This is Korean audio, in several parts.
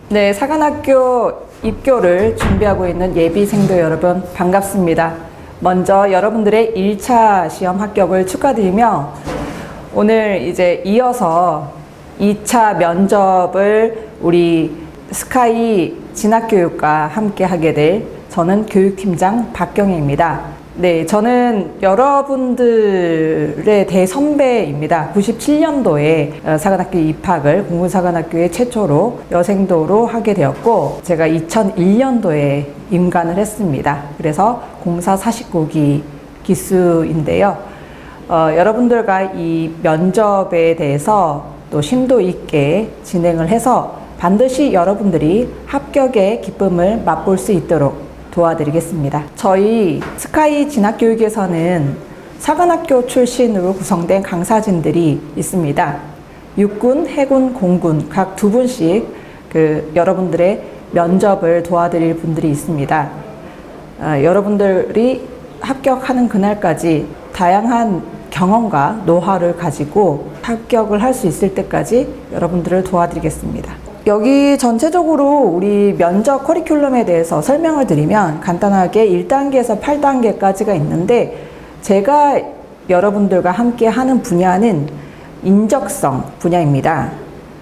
네, 사관학교 입교를 준비하고 있는 예비생도 여러분 반갑습니다. 먼저 여러분들의 1차 시험 합격을 축하드리며 오늘 이제 이어서 2차 면접을 우리 스카이 진학교육과 함께 하게 될 저는 교육팀장 박경혜입니다. 네, 저는 여러분들의 대선배입니다. 97년도에 사관학교 입학을 공군사관학교에 최초로 여생도로 하게 되었고 제가 2001년도에 임관을 했습니다. 그래서 공사 49기 기수인데요. 여러분들과 이 면접에 대해서 또 심도 있게 진행을 해서 반드시 여러분들이 합격의 기쁨을 맛볼 수 있도록 도와드리겠습니다. 저희 스카이 진학교육에서는 사관학교 출신으로 구성된 강사진들이 있습니다. 육군, 해군, 공군 각 2분씩 여러분들의 면접을 도와드릴 분들이 있습니다. 여러분들이 합격하는 그날까지 다양한 경험과 노하우를 가지고 합격을 할 수 있을 때까지 여러분들을 도와드리겠습니다. 여기 전체적으로 우리 면접 커리큘럼에 대해서 설명을 드리면 간단하게 1단계에서 8단계까지가 있는데 제가 여러분들과 함께 하는 분야는 인적성 분야입니다.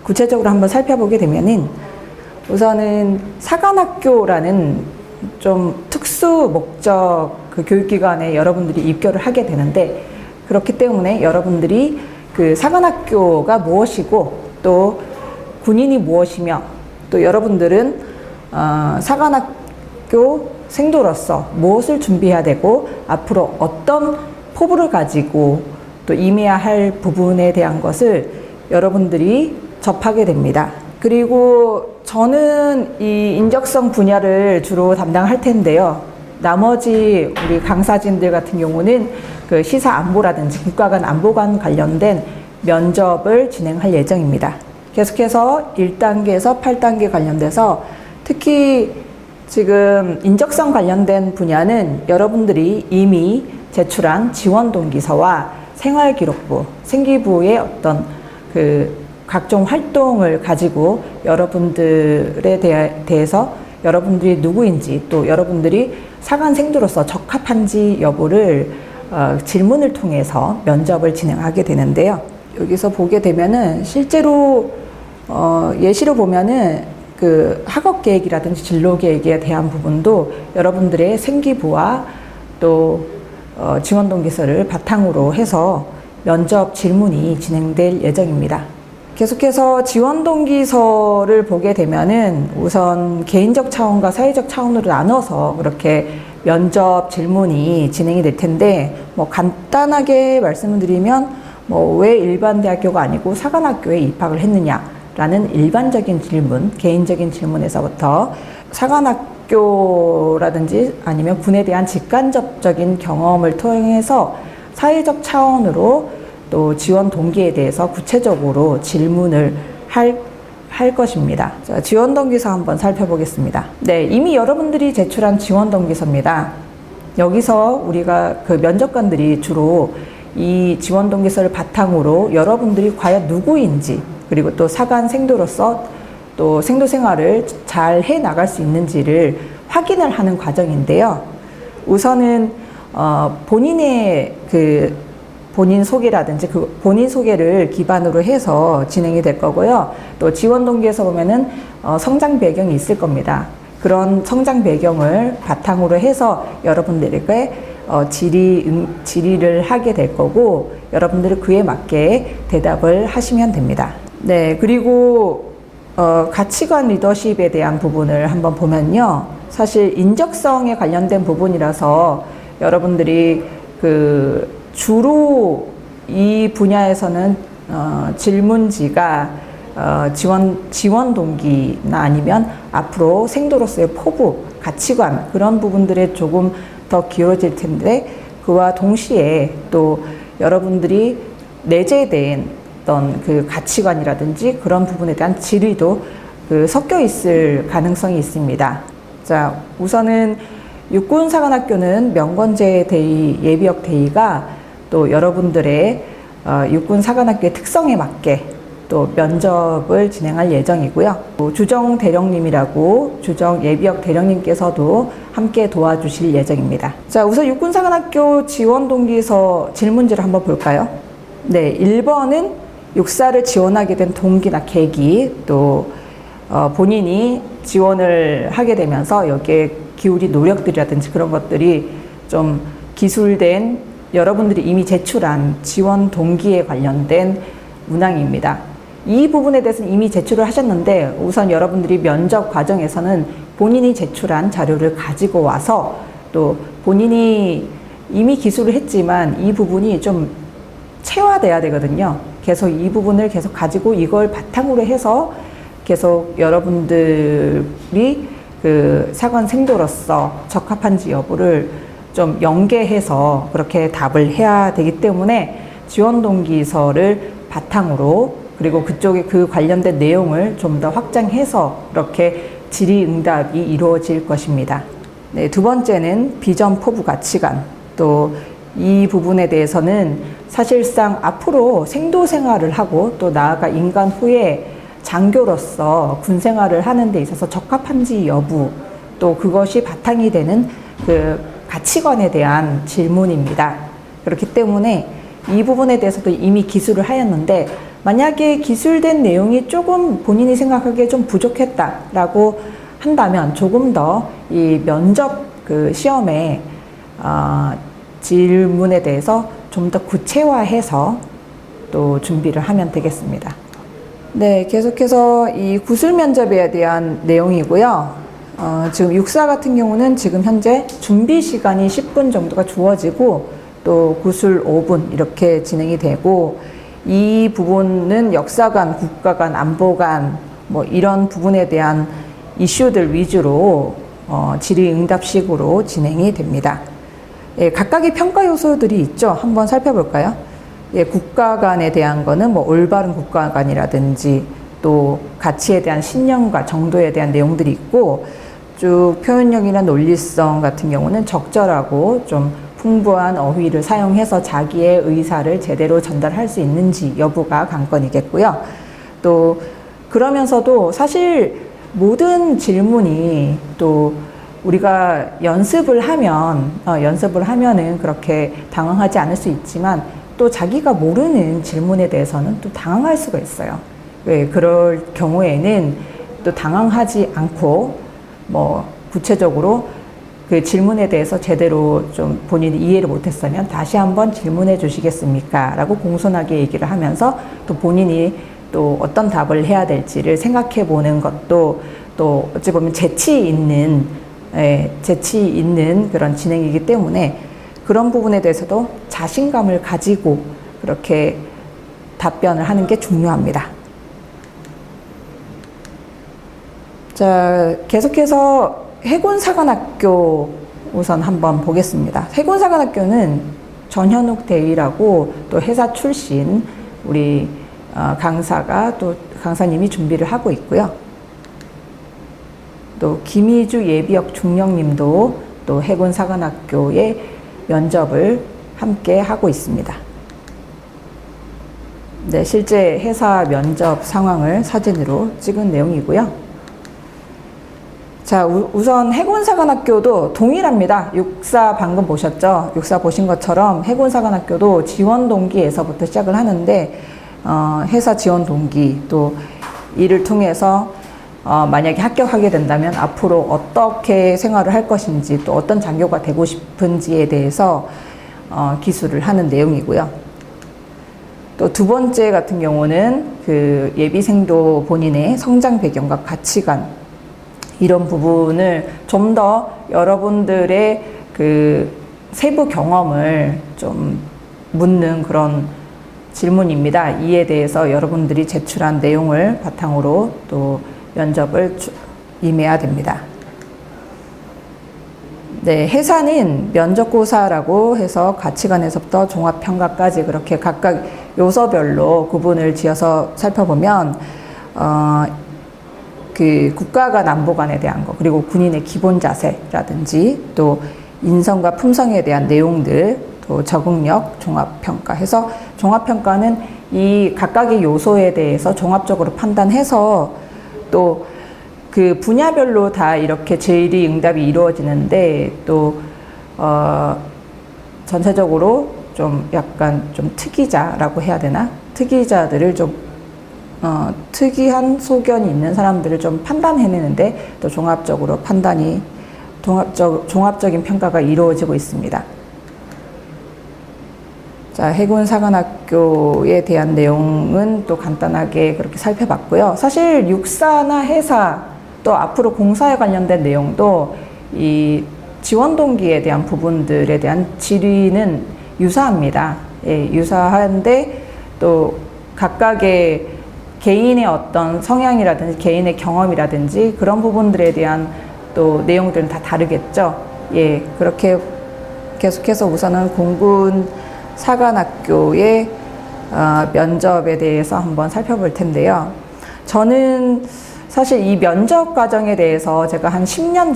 구체적으로 한번 살펴보게 되면은 우선은 사관학교라는 좀 특수 목적 교육기관에 여러분들이 입교를 하게 되는데 그렇기 때문에 여러분들이 사관학교가 무엇이고 또 군인이 무엇이며 또 여러분들은 사관학교 생도로서 무엇을 준비해야 되고 앞으로 어떤 포부를 가지고 또 임해야 할 부분에 대한 것을 여러분들이 접하게 됩니다. 그리고 저는 이 인적성 분야를 주로 담당할 텐데요. 나머지 우리 강사진들 같은 경우는 시사 안보라든지 국가간 안보관 관련된 면접을 진행할 예정입니다. 계속해서 1단계에서 8단계 관련돼서 특히 지금 인적성 관련된 분야는 여러분들이 이미 제출한 지원동기서와 생활기록부, 생기부의 어떤 각종 활동을 가지고 여러분들에 대해서 여러분들이 누구인지 또 여러분들이 사관생도로서 적합한지 여부를 질문을 통해서 면접을 진행하게 되는데요. 여기서 보게 되면은 실제로 예시로 보면은 학업 계획이라든지 진로 계획에 대한 부분도 여러분들의 생기부와 또 지원 동기서를 바탕으로 해서 면접 질문이 진행될 예정입니다. 계속해서 지원 동기서를 보게 되면은 우선 개인적 차원과 사회적 차원으로 나눠서 그렇게 면접 질문이 진행이 될 텐데 간단하게 말씀을 드리면 왜 일반 대학교가 아니고 사관학교에 입학을 했느냐라는 일반적인 질문, 개인적인 질문에서부터 사관학교라든지 아니면 군에 대한 직간접적인 경험을 통해서 사회적 차원으로 또 지원 동기에 대해서 구체적으로 질문을 할 것입니다. 자, 지원 동기서 한번 살펴보겠습니다. 네, 이미 여러분들이 제출한 지원 동기서입니다. 여기서 우리가 면접관들이 주로 이 지원 동기서를 바탕으로 여러분들이 과연 누구인지 그리고 또 사관 생도로서 또 생도 생활을 잘 해 나갈 수 있는지를 확인을 하는 과정인데요. 우선은 본인의 본인 소개라든지 본인 소개를 기반으로 해서 진행이 될 거고요. 또 지원 동기에서 보면은 성장 배경이 있을 겁니다. 그런 성장 배경을 바탕으로 해서 여러분들에게 질의를 하게 될 거고, 여러분들은 그에 맞게 대답을 하시면 됩니다. 네, 그리고 가치관 리더십에 대한 부분을 한번 보면요. 사실 인적성에 관련된 부분이라서 여러분들이 주로 이 분야에서는 질문지가 지원 동기나 아니면 앞으로 생도로서의 포부, 가치관, 그런 부분들에 조금 더 기울어질 텐데, 그와 동시에 또 여러분들이 내재된 어떤 가치관이라든지 그런 부분에 대한 질의도 섞여 있을 가능성이 있습니다. 자, 우선은 육군사관학교는 명건제 대의, 예비역 대의가 또 여러분들의 육군사관학교의 특성에 맞게 또 면접을 진행할 예정이고요. 주정 대령님이라고 주정 예비역 대령님께서도 함께 도와주실 예정입니다. 자, 우선 육군사관학교 지원 동기서 질문지를 한번 볼까요? 네, 1번은 육사를 지원하게 된 동기나 계기, 또 본인이 지원을 하게 되면서 여기에 기울인 노력들이라든지 그런 것들이 좀 기술된, 여러분들이 이미 제출한 지원 동기에 관련된 문항입니다. 이 부분에 대해서는 이미 제출을 하셨는데, 우선 여러분들이 면접 과정에서는 본인이 제출한 자료를 가지고 와서 또 본인이 이미 기술을 했지만 이 부분이 좀 체화돼야 되거든요. 계속 이 부분을 계속 가지고 이걸 바탕으로 해서 계속 여러분들이 사관 생도로서 적합한지 여부를 좀 연계해서 그렇게 답을 해야 되기 때문에 지원 동기서를 바탕으로, 그리고 그쪽에 그 관련된 내용을 좀 더 확장해서 이렇게 질의응답이 이루어질 것입니다. 네, 두 번째는 비전, 포부, 가치관. 또 이 부분에 대해서는 사실상 앞으로 생도 생활을 하고 또 나아가 인간 후에 장교로서 군 생활을 하는 데 있어서 적합한지 여부, 또 그것이 바탕이 되는 가치관에 대한 질문입니다. 그렇기 때문에 이 부분에 대해서도 이미 기술을 하였는데, 만약에 기술된 내용이 조금 본인이 생각하기에 좀 부족했다라고 한다면 조금 더 이 면접 시험에 질문에 대해서 좀 더 구체화해서 또 준비를 하면 되겠습니다. 네, 계속해서 이 구술 면접에 대한 내용이고요. 지금 육사 같은 경우는 지금 현재 준비 시간이 10분 정도가 주어지고 또 구술 5분 이렇게 진행이 되고, 이 부분은 역사관, 국가관, 안보관 뭐 이런 부분에 대한 이슈들 위주로 질의응답식으로 진행이 됩니다. 예, 각각의 평가 요소들이 있죠. 한번 살펴볼까요? 예, 국가관에 대한 거는 뭐 올바른 국가관이라든지 또 가치에 대한 신념과 정도에 대한 내용들이 있고, 쭉 표현력이나 논리성 같은 경우는 적절하고 좀 풍부한 어휘를 사용해서 자기의 의사를 제대로 전달할 수 있는지 여부가 관건이겠고요. 또 그러면서도 사실 모든 질문이 또 우리가 연습을 하면은 그렇게 당황하지 않을 수 있지만, 또 자기가 모르는 질문에 대해서는 또 당황할 수가 있어요. 왜 그럴 경우에는 또 당황하지 않고 뭐 구체적으로 그 질문에 대해서 제대로 좀 본인이 이해를 못했으면 다시 한번 질문해 주시겠습니까? 라고 공손하게 얘기를 하면서 또 본인이 또 어떤 답을 해야 될지를 생각해 보는 것도 또 어찌 보면 재치 있는 그런 진행이기 때문에 그런 부분에 대해서도 자신감을 가지고 그렇게 답변을 하는 게 중요합니다. 자, 계속해서 해군사관학교 우선 한번 보겠습니다. 해군사관학교는 전현욱 대위라고 또 회사 출신 우리 강사님이 준비를 하고 있고요. 또 김희주 예비역 중령님도 또 해군사관학교의 면접을 함께 하고 있습니다. 네, 실제 회사 면접 상황을 사진으로 찍은 내용이고요. 자, 우선 해군사관학교도 동일합니다. 육사 방금 보셨죠? 육사 보신 것처럼 해군사관학교도 지원 동기에서부터 시작을 하는데, 회사 지원 동기, 또 이를 통해서 만약에 합격하게 된다면 앞으로 어떻게 생활을 할 것인지, 또 어떤 장교가 되고 싶은지에 대해서 기술을 하는 내용이고요. 또 두 번째 같은 경우는 그 예비생도 본인의 성장 배경과 가치관, 이런 부분을 좀 더 여러분들의 그 세부 경험을 좀 묻는 그런 질문입니다. 이에 대해서 여러분들이 제출한 내용을 바탕으로 또 면접을 임해야 됩니다. 네, 해사는 면접고사라고 해서 가치관에서부터 종합평가까지 그렇게 각각 요소별로 구분을 지어서 살펴보면 그 국가간 안보관에 대한 거, 그리고 군인의 기본 자세라든지 또 인성과 품성에 대한 내용들, 또 적응력, 종합평가 해서 종합평가는 이 각각의 요소에 대해서 종합적으로 판단해서 또 그 분야별로 다 이렇게 질의응답이 이루어지는데 또 전체적으로 좀 약간 좀 특이자라고 해야 되나? 특이자들을 좀 특이한 소견이 있는 사람들을 좀 판단해내는데 또 종합적으로 판단이 종합적인 평가가 이루어지고 있습니다. 자, 해군사관학교에 대한 내용은 또 간단하게 그렇게 살펴봤고요. 사실 육사나 해사 또 앞으로 공사에 관련된 내용도 이 지원 동기에 대한 부분들에 대한 질의는 유사합니다. 예, 유사한데 또 각각의 개인의 어떤 성향이라든지 개인의 경험이라든지 그런 부분들에 대한 또 내용들은 다 다르겠죠. 예, 그렇게 계속해서 우선은 공군 사관학교의 면접에 대해서 한번 살펴볼 텐데요. 저는 사실 이 면접 과정에 대해서 제가 한 10년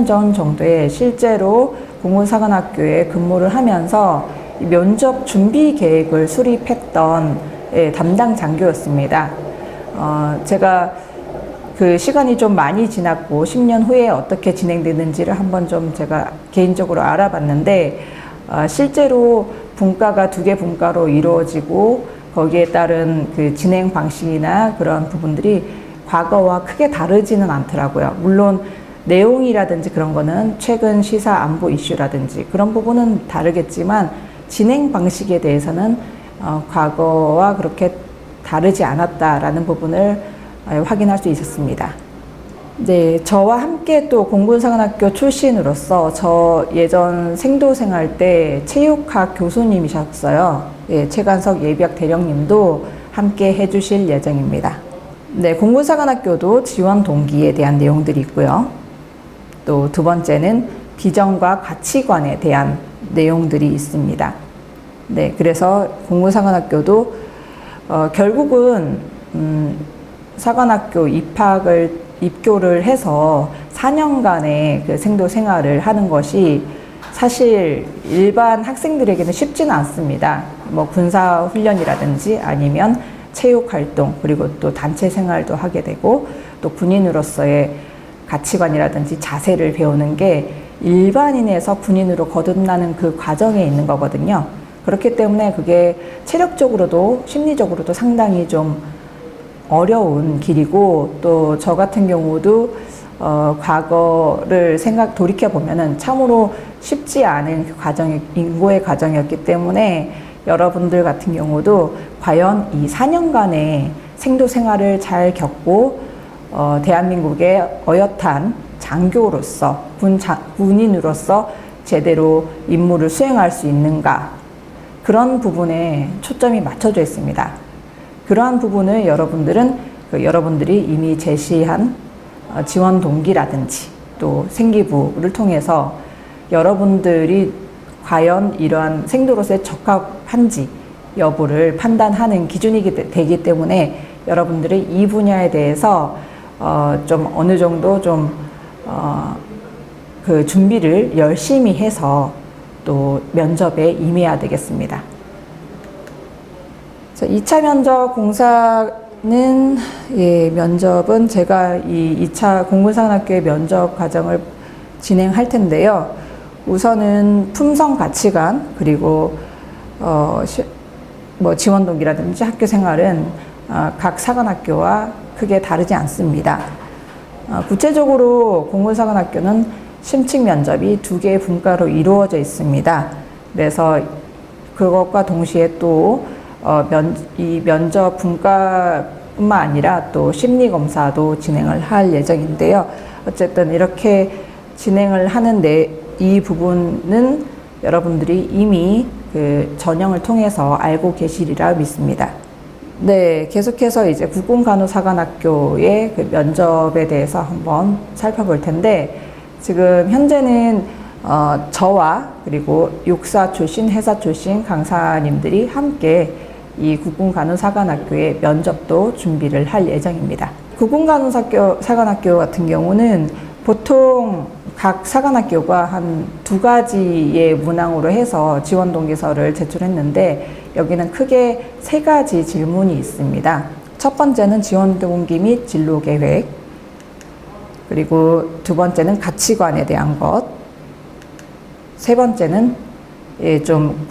전 정도에 실제로 공군사관학교에 근무를 하면서 면접 준비 계획을 수립했던 담당 장교였습니다. 제가 그 시간이 좀 많이 지났고 10년 후에 어떻게 진행되는지를 한번 좀 제가 개인적으로 알아봤는데 실제로 분과가 2개 분과로 이루어지고 거기에 따른 그 진행 방식이나 그런 부분들이 과거와 크게 다르지는 않더라고요. 물론 내용이라든지 그런 거는 최근 시사 안보 이슈라든지 그런 부분은 다르겠지만 진행 방식에 대해서는 과거와 그렇게 다르지 않았다라는 부분을 확인할 수 있었습니다. 네, 저와 함께 또 공군사관학교 출신으로서 저 예전 생도생활 때 체육학 교수님이셨어요. 예, 최관석 예비학 대령님도 함께 해주실 예정입니다. 네, 공군사관학교도 지원 동기에 대한 내용들이 있고요. 또 두 번째는 비전과 가치관에 대한 내용들이 있습니다. 네, 그래서 공군사관학교도 결국은 사관학교 입교를 해서 4년간의 그 생도 생활을 하는 것이 사실 일반 학생들에게는 쉽지는 않습니다. 뭐 군사 훈련이라든지 아니면 체육 활동, 그리고 또 단체 생활도 하게 되고 또 군인으로서의 가치관이라든지 자세를 배우는 게 일반인에서 군인으로 거듭나는 그 과정에 있는 거거든요. 그렇기 때문에 그게 체력적으로도 심리적으로도 상당히 좀 어려운 길이고 또 저 같은 경우도 과거를 돌이켜 보면은 참으로 쉽지 않은 그 인고의 과정이었기 때문에 여러분들 같은 경우도 과연 이 4년간의 생도 생활을 잘 겪고 대한민국의 어엿한 장교로서 군인으로서 제대로 임무를 수행할 수 있는가, 그런 부분에 초점이 맞춰져 있습니다. 그러한 부분을 여러분들이 이미 제시한 지원 동기라든지 또 생기부를 통해서 여러분들이 과연 이러한 생도로서에 적합한지 여부를 판단하는 기준이 되기 때문에 여러분들이 이 분야에 대해서 좀 어느 정도 그 준비를 열심히 해서 또 면접에 임해야 되겠습니다. 2차 면접 예, 면접은 제가 이 2차 공군사관학교의 면접 과정을 진행할 텐데요. 우선은 품성 가치관, 그리고 지원 동기라든지 학교 생활은 각 사관학교와 크게 다르지 않습니다. 구체적으로 공군사관학교는 심층 면접이 2개의 분과로 이루어져 있습니다. 그래서 그것과 동시에 또 이 면접 분과뿐만 아니라 또 심리검사도 진행을 할 예정인데요. 어쨌든 이렇게 진행을 하는데 이 부분은 여러분들이 이미 그 전형을 통해서 알고 계시리라 믿습니다. 네, 계속해서 이제 국군간호사관학교의 그 면접에 대해서 한번 살펴볼 텐데, 지금 현재는 저와 그리고 육사 출신, 해사 출신 강사님들이 함께 이 국군간호사관학교의 면접도 준비를 할 예정입니다. 국군간호사관학교 같은 경우는 보통 각 사관학교가 한 2가지의 문항으로 해서 지원 동기서를 제출했는데, 여기는 크게 3가지 질문이 있습니다. 첫 번째는 지원 동기 및 진로 계획, 그리고 2번째는 가치관에 대한 것, 3번째는 좀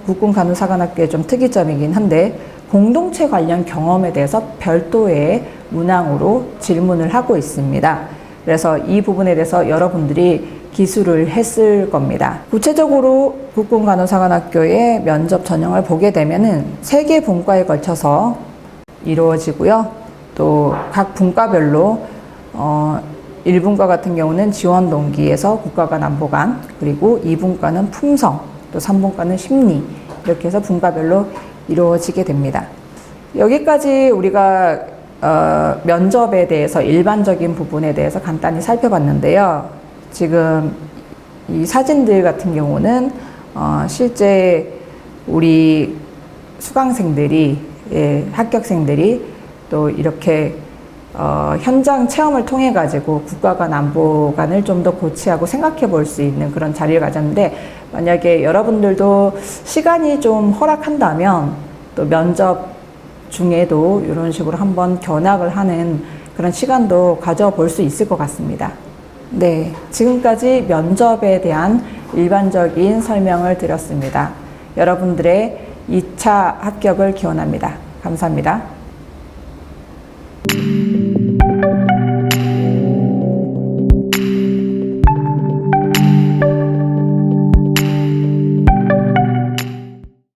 국군간호사관학교의 좀 특이점이긴 한데, 공동체 관련 경험에 대해서 별도의 문항으로 질문을 하고 있습니다. 그래서 이 부분에 대해서 여러분들이 기술을 했을 겁니다. 구체적으로 국군간호사관학교의 면접 전형을 보게 되면은 3개 분과에 걸쳐서 이루어지고요. 또 각 분과별로 1분과 같은 경우는 지원 동기에서 국가간 안보관, 그리고 2분과는 품성, 또 3분과는 심리, 이렇게 해서 분과별로 이루어지게 됩니다. 여기까지 우리가 면접에 대해서 일반적인 부분에 대해서 간단히 살펴봤는데요. 지금 이 사진들 같은 경우는 실제 우리 수강생들이, 합격생들이 또 이렇게 현장 체험을 통해 가지고 국가간 안보관을 좀 더 고치하고 생각해 볼 수 있는 그런 자리를 가졌는데, 만약에 여러분들도 시간이 좀 허락한다면 또 면접 중에도 이런 식으로 한번 견학을 하는 그런 시간도 가져볼 수 있을 것 같습니다. 네, 지금까지 면접에 대한 일반적인 설명을 드렸습니다. 여러분들의 2차 합격을 기원합니다. 감사합니다.